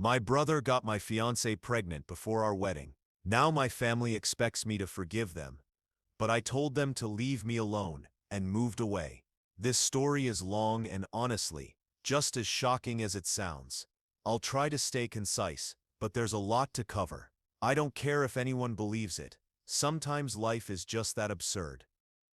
My brother got my fiancée pregnant before our wedding. Now my family expects me to forgive them, but I told them to leave me alone and moved away. This story is long and honestly, just as shocking as it sounds. I'll try to stay concise, but there's a lot to cover. I don't care if anyone believes it. Sometimes life is just that absurd.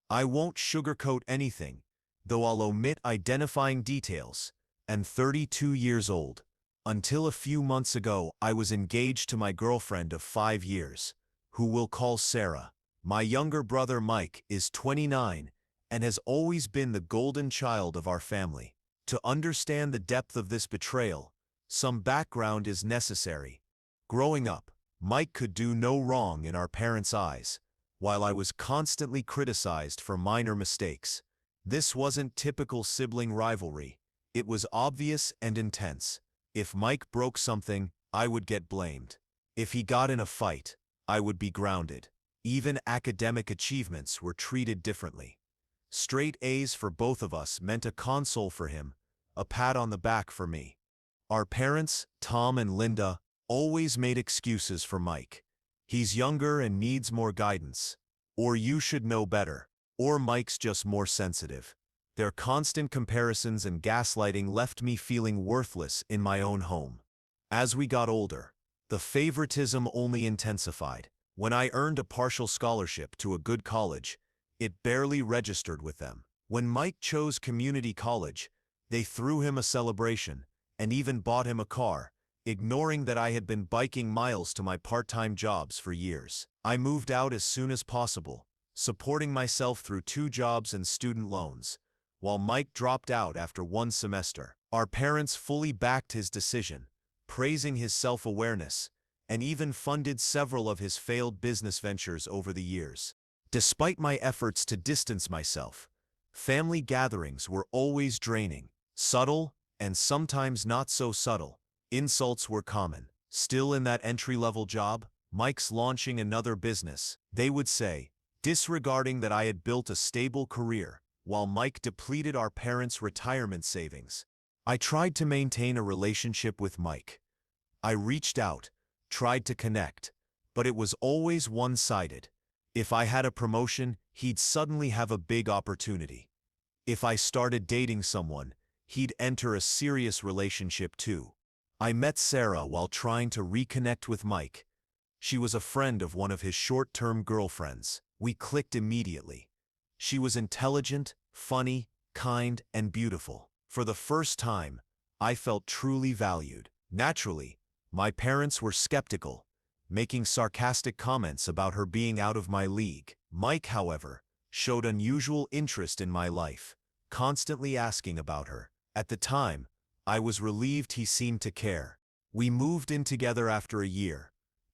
I won't sugarcoat anything, though I'll omit identifying details. And 32 years old. Until a few months ago, I was engaged to my girlfriend of 5 years, who we'll call Sarah. My younger brother Mike is 29 and has always been the golden child of our family. To understand the depth of this betrayal, some background is necessary. Growing up, Mike could do no wrong in our parents' eyes, while I was constantly criticized for minor mistakes. This wasn't typical sibling rivalry. It was obvious and intense. If Mike broke something, I would get blamed. If he got in a fight, I would be grounded. Even academic achievements were treated differently. Straight A's for both of us meant a console for him, a pat on the back for me. Our parents, Tom and Linda, always made excuses for Mike. He's younger and needs more guidance. Or you should know better. Or Mike's just more sensitive. Their constant comparisons and gaslighting left me feeling worthless in my own home. As we got older, the favoritism only intensified. When I earned a partial scholarship to a good college, it barely registered with them. When Mike chose community college, they threw him a celebration and even bought him a car, ignoring that I had been biking miles to my part-time jobs for years. I moved out as soon as possible, supporting myself through 2 jobs and student loans, while Mike dropped out after 1 semester. Our parents fully backed his decision, praising his self-awareness, and even funded several of his failed business ventures over the years. Despite my efforts to distance myself, family gatherings were always draining. Subtle, and sometimes not so subtle, insults were common. Still in that entry-level job, Mike's launching another business, they would say, disregarding that I had built a stable career, while Mike depleted our parents' retirement savings. I tried to maintain a relationship with Mike. I reached out, tried to connect, but it was always one-sided. If I had a promotion, he'd suddenly have a big opportunity. If I started dating someone, he'd enter a serious relationship too. I met Sarah while trying to reconnect with Mike. She was a friend of one of his short-term girlfriends. We clicked immediately. She was intelligent, funny, kind, and beautiful. For the first time, I felt truly valued. Naturally, my parents were skeptical, making sarcastic comments about her being out of my league. Mike, however, showed unusual interest in my life, constantly asking about her. At the time, I was relieved he seemed to care. We moved in together after a year,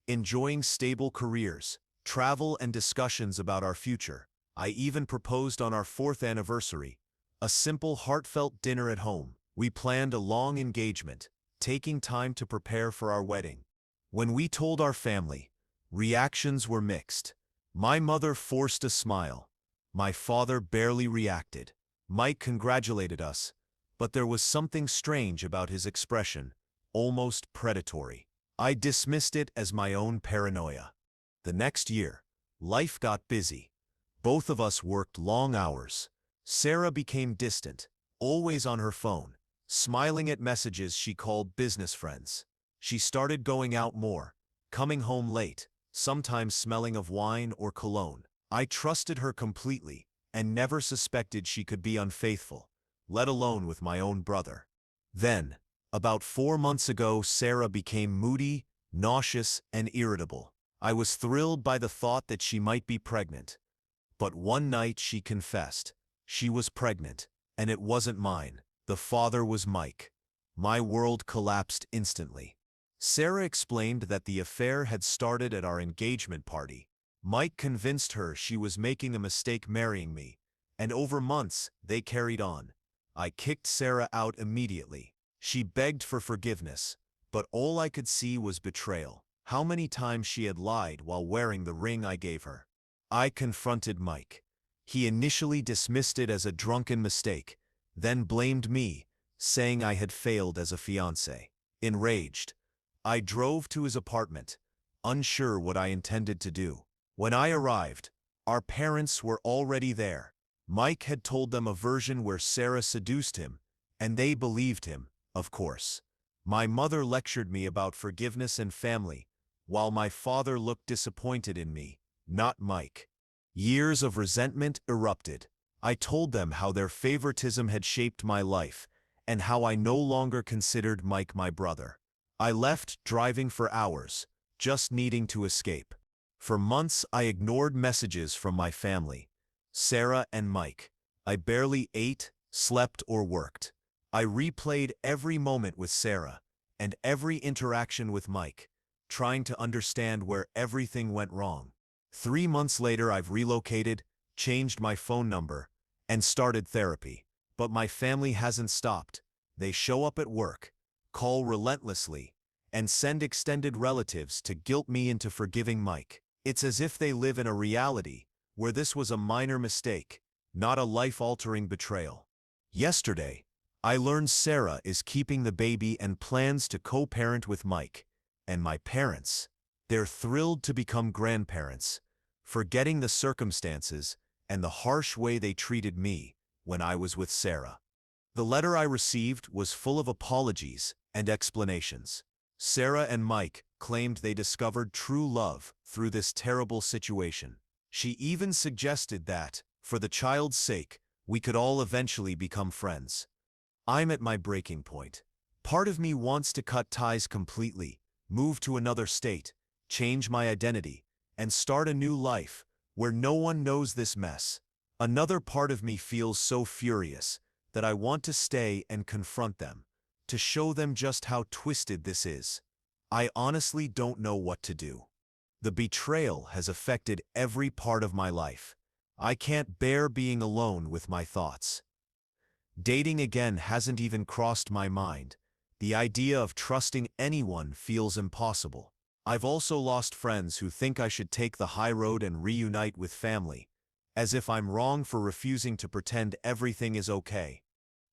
enjoying stable careers, travel, and discussions about our future. I even proposed on our 4th anniversary, a simple, heartfelt dinner at home. We planned a long engagement, taking time to prepare for our wedding. When we told our family, reactions were mixed. My mother forced a smile. My father barely reacted. Mike congratulated us, but there was something strange about his expression, almost predatory. I dismissed it as my own paranoia. The next year, life got busy. Both of us worked long hours. Sarah became distant, always on her phone, smiling at messages she called business friends. She started going out more, coming home late, sometimes smelling of wine or cologne. I trusted her completely and never suspected she could be unfaithful, let alone with my own brother. Then, about 4 months ago, Sarah became moody, nauseous, and irritable. I was thrilled by the thought that she might be pregnant. But one night she confessed. She was pregnant, and it wasn't mine. The father was Mike. My world collapsed instantly. Sarah explained that the affair had started at our engagement party. Mike convinced her she was making a mistake marrying me, and over months they carried on. I kicked Sarah out immediately. She begged for forgiveness, but all I could see was betrayal. How many times she had lied while wearing the ring I gave her. I confronted Mike. He initially dismissed it as a drunken mistake, then blamed me, saying I had failed as a fiancé. Enraged, I drove to his apartment, unsure what I intended to do. When I arrived, our parents were already there. Mike had told them a version where Sarah seduced him, and they believed him, of course. My mother lectured me about forgiveness and family, while my father looked disappointed in me, not Mike. Years of resentment erupted. I told them how their favoritism had shaped my life, and how I no longer considered Mike my brother. I left driving for hours, just needing to escape. For months I ignored messages from my family, Sarah and Mike. I barely ate, slept, or worked. I replayed every moment with Sarah, and every interaction with Mike, trying to understand where everything went wrong. 3 months later I've relocated, changed my phone number, and started therapy. But my family hasn't stopped. They show up at work, call relentlessly, and send extended relatives to guilt me into forgiving Mike. It's as if they live in a reality where this was a minor mistake, not a life-altering betrayal. Yesterday, I learned Sarah is keeping the baby and plans to co-parent with Mike. And my parents, they're thrilled to become grandparents, forgetting the circumstances and the harsh way they treated me when I was with Sarah. The letter I received was full of apologies and explanations. Sarah and Mike claimed they discovered true love through this terrible situation. She even suggested that, for the child's sake, we could all eventually become friends. I'm at my breaking point. Part of me wants to cut ties completely, move to another state, change my identity, and start a new life where no one knows this mess. Another part of me feels so furious that I want to stay and confront them, to show them just how twisted this is. I honestly don't know what to do. The betrayal has affected every part of my life. I can't bear being alone with my thoughts. Dating again hasn't even crossed my mind. The idea of trusting anyone feels impossible. I've also lost friends who think I should take the high road and reunite with family, as if I'm wrong for refusing to pretend everything is okay.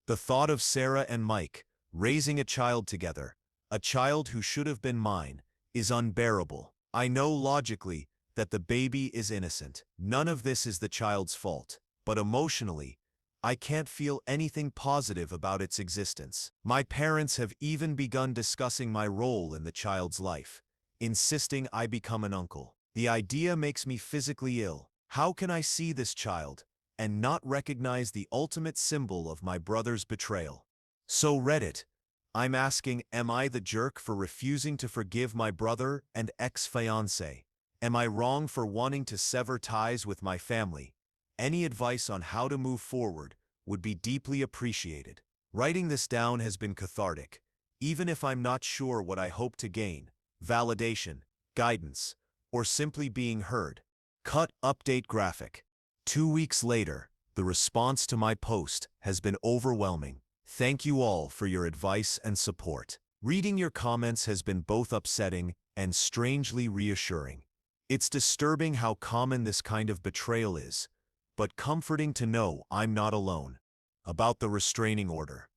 The thought of Sarah and Mike raising a child together, a child who should have been mine, is unbearable. I know logically that the baby is innocent. None of this is the child's fault. But emotionally, I can't feel anything positive about its existence. My parents have even begun discussing my role in the child's life, insisting I become an uncle. The idea makes me physically ill. How can I see this child and not recognize the ultimate symbol of my brother's betrayal? So Reddit, I'm asking, am I the jerk for refusing to forgive my brother and ex-fiancé? Am I wrong for wanting to sever ties with my family? Any advice on how to move forward would be deeply appreciated. Writing this down has been cathartic, even if I'm not sure what I hope to gain: validation, guidance, or simply being heard. Cut update graphic. 2 weeks later, the response to my post has been overwhelming. Thank you all for your advice and support. Reading your comments has been both upsetting and strangely reassuring. It's disturbing how common this kind of betrayal is, but comforting to know I'm not alone. About the restraining order.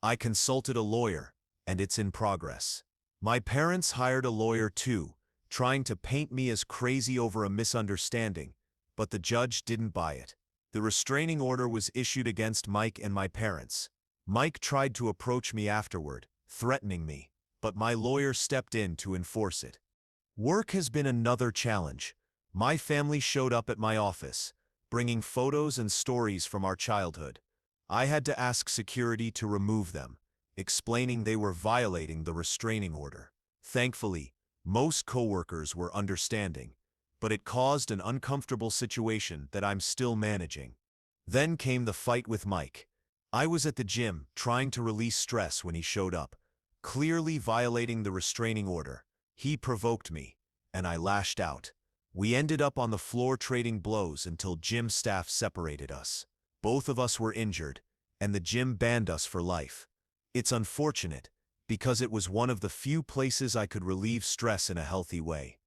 I consulted a lawyer, and it's in progress. My parents hired a lawyer too, trying to paint me as crazy over a misunderstanding, but the judge didn't buy it. The restraining order was issued against Mike and my parents. Mike tried to approach me afterward, threatening me, but my lawyer stepped in to enforce it. Work has been another challenge. My family showed up at my office, bringing photos and stories from our childhood. I had to ask security to remove them, explaining they were violating the restraining order. Thankfully, most coworkers were understanding, but it caused an uncomfortable situation that I'm still managing. Then came the fight with Mike. I was at the gym trying to release stress when he showed up, clearly violating the restraining order. He provoked me, and I lashed out. We ended up on the floor trading blows until gym staff separated us. Both of us were injured, and the gym banned us for life. It's unfortunate, because it was one of the few places I could relieve stress in a healthy way.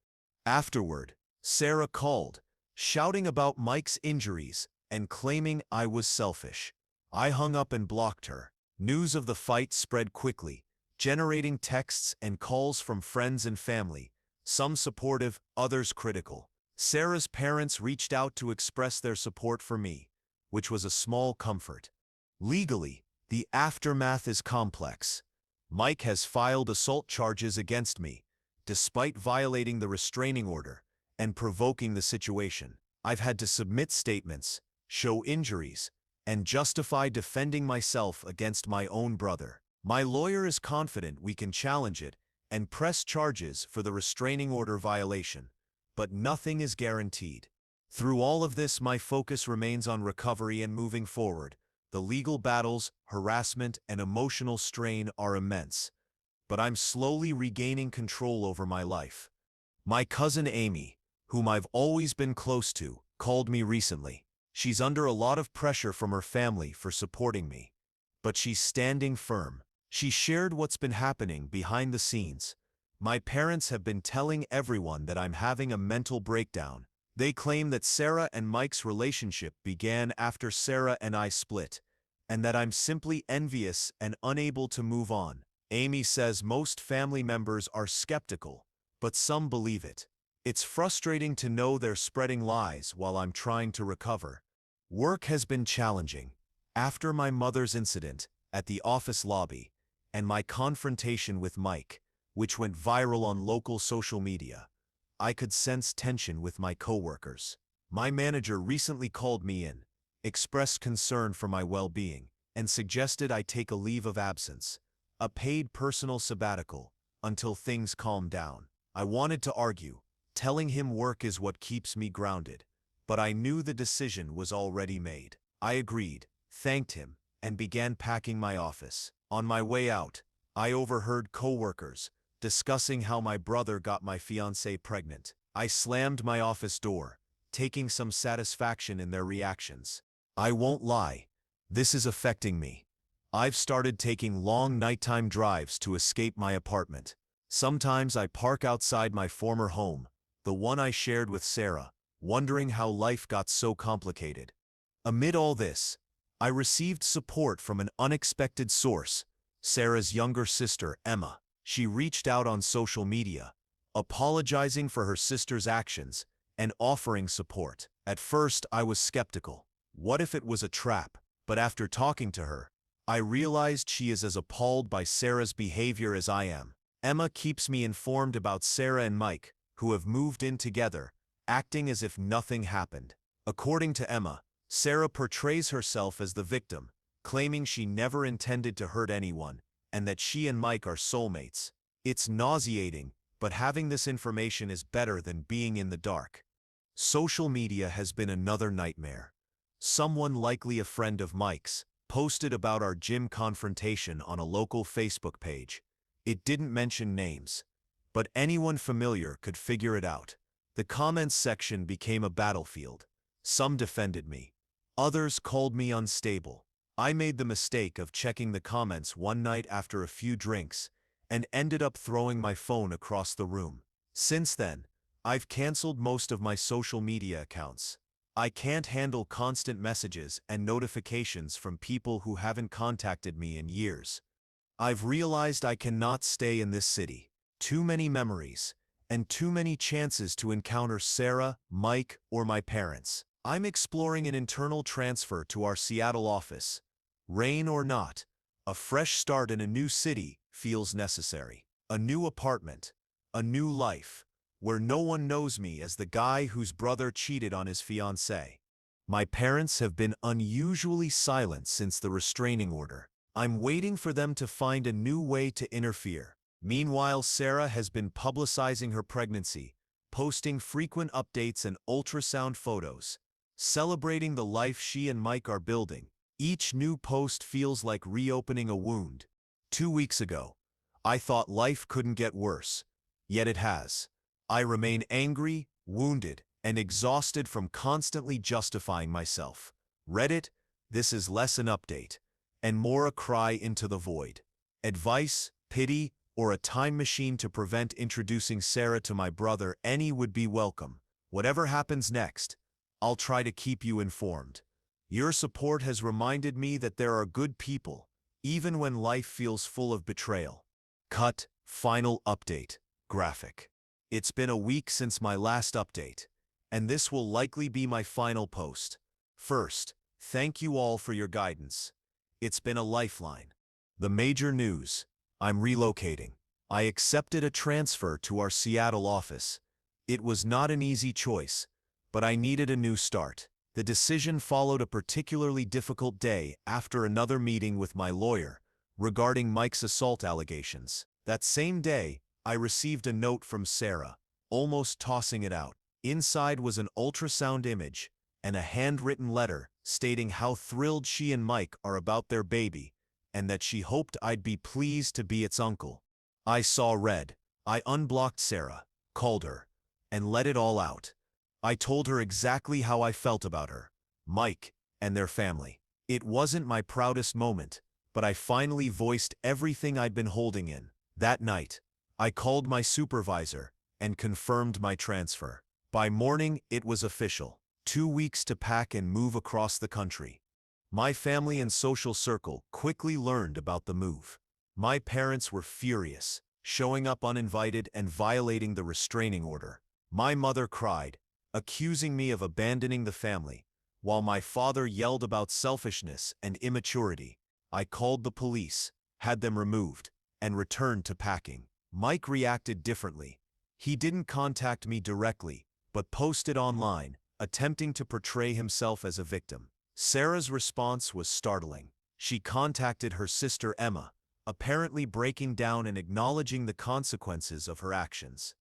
Afterward, Sarah called, shouting about Mike's injuries and claiming I was selfish. I hung up and blocked her. News of the fight spread quickly, generating texts and calls from friends and family, some supportive, others critical. Sarah's parents reached out to express their support for me, which was a small comfort. Legally, the aftermath is complex. Mike has filed assault charges against me, despite violating the restraining order and provoking the situation. I've had to submit statements, show injuries, and justify defending myself against my own brother. My lawyer is confident we can challenge it and press charges for the restraining order violation, but nothing is guaranteed. Through all of this, my focus remains on recovery and moving forward. The legal battles, harassment, and emotional strain are immense, but I'm slowly regaining control over my life. My cousin Amy, whom I've always been close to, called me recently. She's under a lot of pressure from her family for supporting me, but she's standing firm. She shared what's been happening behind the scenes. My parents have been telling everyone that I'm having a mental breakdown. They claim that Sarah and Mike's relationship began after Sarah and I split, and that I'm simply envious and unable to move on. Amy says most family members are skeptical, but some believe it. It's frustrating to know they're spreading lies while I'm trying to recover. Work has been challenging. After my mother's incident at the office lobby and my confrontation with Mike, which went viral on local social media, I could sense tension with my coworkers. My manager recently called me in, expressed concern for my well-being, and suggested I take a leave of absence, a paid personal sabbatical, until things calm down. I wanted to argue, telling him work is what keeps me grounded, but I knew the decision was already made. I agreed, thanked him, and began packing my office. On my way out, I overheard coworkers discussing how my brother got my fiancée pregnant. I slammed my office door, taking some satisfaction in their reactions. I won't lie, this is affecting me. I've started taking long nighttime drives to escape my apartment. Sometimes I park outside my former home, the one I shared with Sarah, wondering how life got so complicated. Amid all this, I received support from an unexpected source, Sarah's younger sister, Emma. She reached out on social media, apologizing for her sister's actions and offering support. At first, I was skeptical. What if it was a trap? But after talking to her, I realized she is as appalled by Sarah's behavior as I am. Emma keeps me informed about Sarah and Mike, who have moved in together, acting as if nothing happened. According to Emma, Sarah portrays herself as the victim, claiming she never intended to hurt anyone, and that she and Mike are soulmates. It's nauseating, but having this information is better than being in the dark. Social media has been another nightmare. Someone, likely a friend of Mike's, posted about our gym confrontation on a local Facebook page. It didn't mention names, but anyone familiar could figure it out. The comments section became a battlefield. Some defended me. Others called me unstable. I made the mistake of checking the comments one night after a few drinks and ended up throwing my phone across the room. Since then, I've canceled most of my social media accounts. I can't handle constant messages and notifications from people who haven't contacted me in years. I've realized I cannot stay in this city. Too many memories, and too many chances to encounter Sarah, Mike, or my parents. I'm exploring an internal transfer to our Seattle office. Rain or not, a fresh start in a new city feels necessary. A new apartment, a new life, where no one knows me as the guy whose brother cheated on his fiancée. My parents have been unusually silent since the restraining order. I'm waiting for them to find a new way to interfere. Meanwhile, Sarah has been publicizing her pregnancy, posting frequent updates and ultrasound photos, celebrating the life she and Mike are building. Each new post feels like reopening a wound. 2 weeks ago, I thought life couldn't get worse, yet it has. I remain angry, wounded, and exhausted from constantly justifying myself. Reddit, this is less an update, and more a cry into the void. Advice, pity, or a time machine to prevent introducing Sarah to my brother, any would be welcome. Whatever happens next, I'll try to keep you informed. Your support has reminded me that there are good people, even when life feels full of betrayal. Cut, final update, graphic. It's been a week since my last update, and this will likely be my final post. First, thank you all for your guidance. It's been a lifeline. The major news: I'm relocating. I accepted a transfer to our Seattle office. It was not an easy choice, but I needed a new start. The decision followed a particularly difficult day after another meeting with my lawyer regarding Mike's assault allegations. That same day, I received a note from Sarah, almost tossing it out. Inside was an ultrasound image and a handwritten letter stating how thrilled she and Mike are about their baby and that she hoped I'd be pleased to be its uncle. I saw red. I unblocked Sarah, called her, and let it all out. I told her exactly how I felt about her, Mike, and their family. It wasn't my proudest moment, but I finally voiced everything I'd been holding in. That night, I called my supervisor and confirmed my transfer. By morning, it was official. 2 weeks to pack and move across the country. My family and social circle quickly learned about the move. My parents were furious, showing up uninvited and violating the restraining order. My mother cried, accusing me of abandoning the family, while my father yelled about selfishness and immaturity. I called the police, had them removed, and returned to packing. Mike reacted differently. He didn't contact me directly, but posted online, attempting to portray himself as a victim. Sarah's response was startling. She contacted her sister Emma, apparently breaking down and acknowledging the consequences of her actions.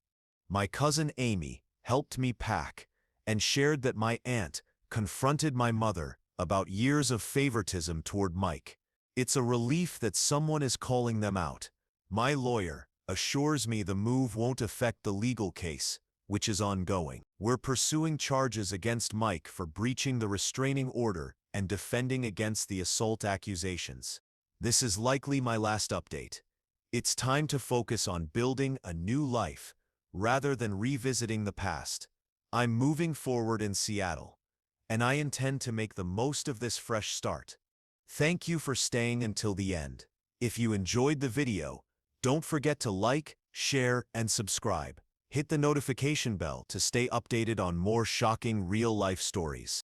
My cousin Amy helped me pack and shared that my aunt confronted my mother about years of favoritism toward Mike. It's a relief that someone is calling them out. My lawyer assures me the move won't affect the legal case, which is ongoing. We're pursuing charges against Mike for breaching the restraining order and defending against the assault accusations. This is likely my last update. It's time to focus on building a new life rather than revisiting the past. I'm moving forward in Seattle, and I intend to make the most of this fresh start. Thank you for staying until the end. If you enjoyed the video, don't forget to like, share, and subscribe. Hit the notification bell to stay updated on more shocking real-life stories.